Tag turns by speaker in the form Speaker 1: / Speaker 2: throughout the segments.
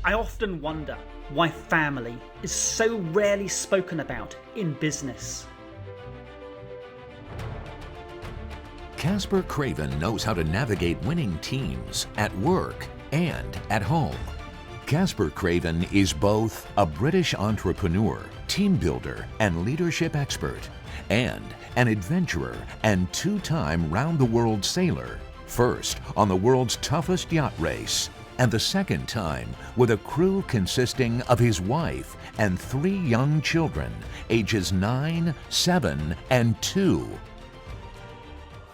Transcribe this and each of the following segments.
Speaker 1: I often wonder why family is so rarely spoken about in business.
Speaker 2: Casper Craven knows how to navigate winning teams at work and at home. Casper Craven is both a British entrepreneur, team builder, and leadership expert, and an adventurer and two-time round-the-world sailor. First on the world's toughest yacht race, and the second time with a crew consisting of his wife and 3 young children, ages 9, 7, and 2.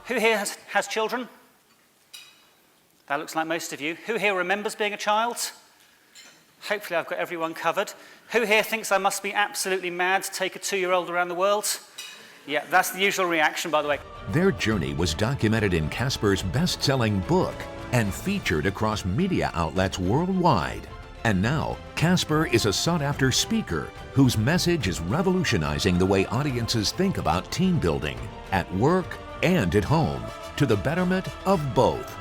Speaker 1: Who here has children? That looks like most of you. Who here remembers being a child? Hopefully I've got everyone covered. Who here thinks I must be absolutely mad to take a 2-year-old around the world? Yeah, that's the usual reaction, by the way.
Speaker 2: Their journey was documented in Casper's best-selling book and featured across media outlets worldwide. And now, Caspar is a sought-after speaker whose message is revolutionizing the way audiences think about team building at work and at home, to the betterment of both.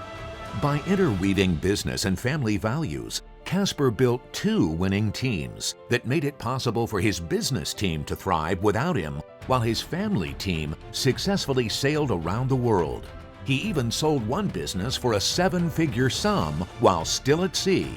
Speaker 2: By interweaving business and family values, Caspar built 2 winning teams that made it possible for his business team to thrive without him, while his family team successfully sailed around the world. He even sold one business for a 7-figure sum while still at sea.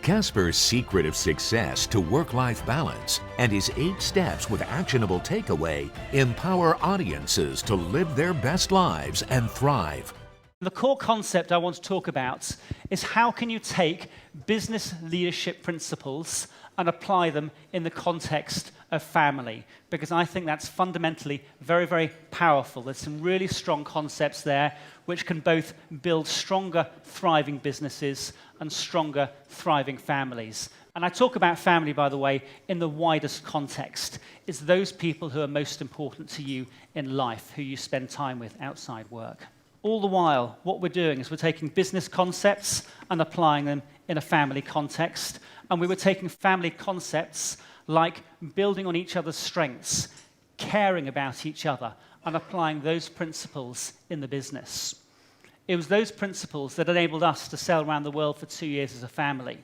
Speaker 2: Casper's secret of success to work-life balance and his 8 steps with actionable takeaway empower audiences to live their best lives and thrive.
Speaker 1: The core concept I want to talk about is how can you take business leadership principles and apply them in the context of family, because I think that's fundamentally very, very powerful. There's some really strong concepts there which can both build stronger, thriving businesses and stronger, thriving families. And I talk about family, by the way, in the widest context. It's those people who are most important to you in life, who you spend time with outside work. All the while, what we're doing is we're taking business concepts and applying them in a family context. And we were taking family concepts like building on each other's strengths, caring about each other, and applying those principles in the business. It was those principles that enabled us to sail around the world for 2 years as a family.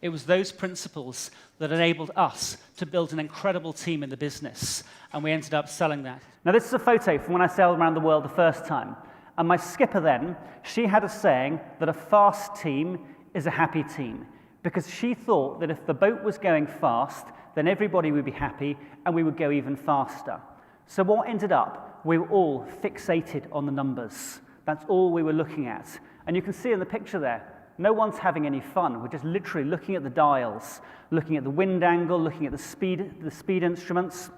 Speaker 1: It was those principles that enabled us to build an incredible team in the business, and we ended up selling that. Now, this is a photo from when I sailed around the world the first time. And my skipper then, she had a saying that a fast team is a happy team, because she thought that if the boat was going fast, then everybody would be happy and we would go even faster. So what ended up, we were all fixated on the numbers. That's all we were looking at. And you can see in the picture there, no one's having any fun. We're just literally looking at the dials, looking at the wind angle, looking at the speed instruments,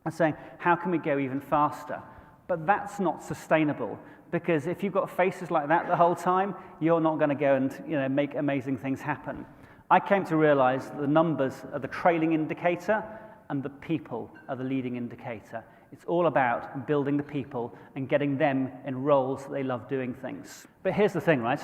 Speaker 1: and saying, how can we go even faster? But that's not sustainable, because if you've got faces like that the whole time, you're not going to go and make amazing things happen. I came to realize that the numbers are the trailing indicator and the people are the leading indicator. It's all about building the people and getting them in roles that they love doing things. But here's the thing, right?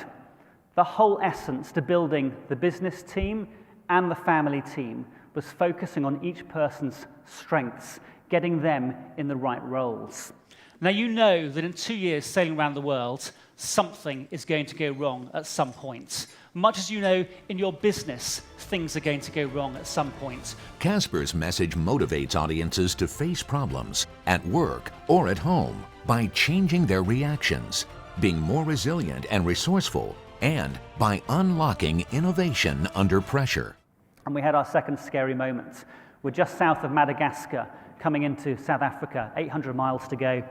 Speaker 1: The whole essence to building the business team and the family team was focusing on each person's strengths, getting them in the right roles. Now, you know that in 2 years sailing around the world, something is going to go wrong at some point. Much as you know in your business, things are going to go wrong at some point.
Speaker 2: Casper's message motivates audiences to face problems at work or at home by changing their reactions, being more resilient and resourceful, and by unlocking innovation under pressure.
Speaker 1: And we had our second scary moment. We're just south of Madagascar, coming into South Africa, 800 miles to go.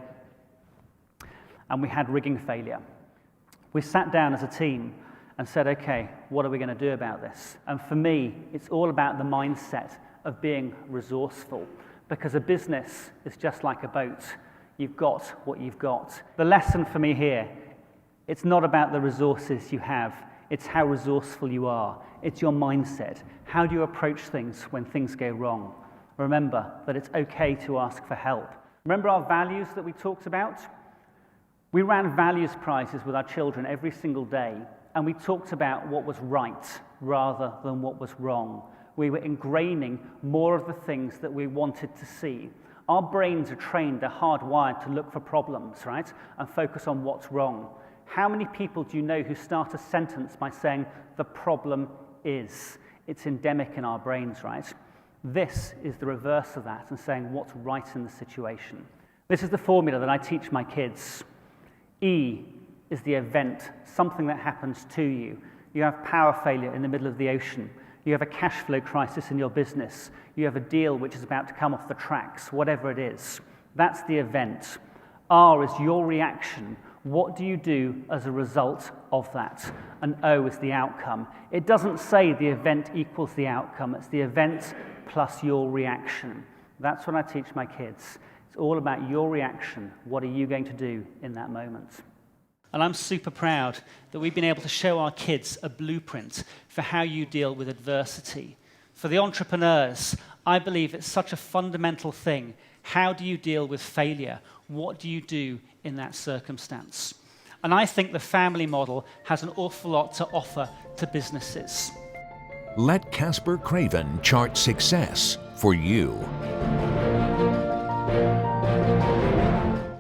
Speaker 1: And we had rigging failure. We sat down as a team and said, okay, what are we going to do about this? And for me, it's all about the mindset of being resourceful, because a business is just like a boat. You've got what you've got. The lesson for me here, it's not about the resources you have, it's how resourceful you are. It's your mindset. How do you approach things when things go wrong? Remember that it's okay to ask for help. Remember our values that we talked about? We ran values prizes with our children every single day, and we talked about what was right rather than what was wrong. We were ingraining more of the things that we wanted to see. Our brains are trained, they're hardwired to look for problems, right? And focus on what's wrong. How many people do you know who start a sentence by saying, the problem is? It's endemic in our brains, right? This is the reverse of that and saying what's right in the situation. This is the formula that I teach my kids. E is the event, something that happens to you. You have power failure in the middle of the ocean. You have a cash flow crisis in your business. You have a deal which is about to come off the tracks, whatever it is. That's the event. R is your reaction. What do you do as a result of that? And O is the outcome. It doesn't say the event equals the outcome. It's the event plus your reaction. That's what I teach my kids. It's all about your reaction. What are you going to do in that moment? And I'm super proud that we've been able to show our kids a blueprint for how you deal with adversity. For the entrepreneurs, I believe it's such a fundamental thing. How do you deal with failure? What do you do in that circumstance? And I think the family model has an awful lot to offer to businesses.
Speaker 2: Let Casper Craven chart success for you.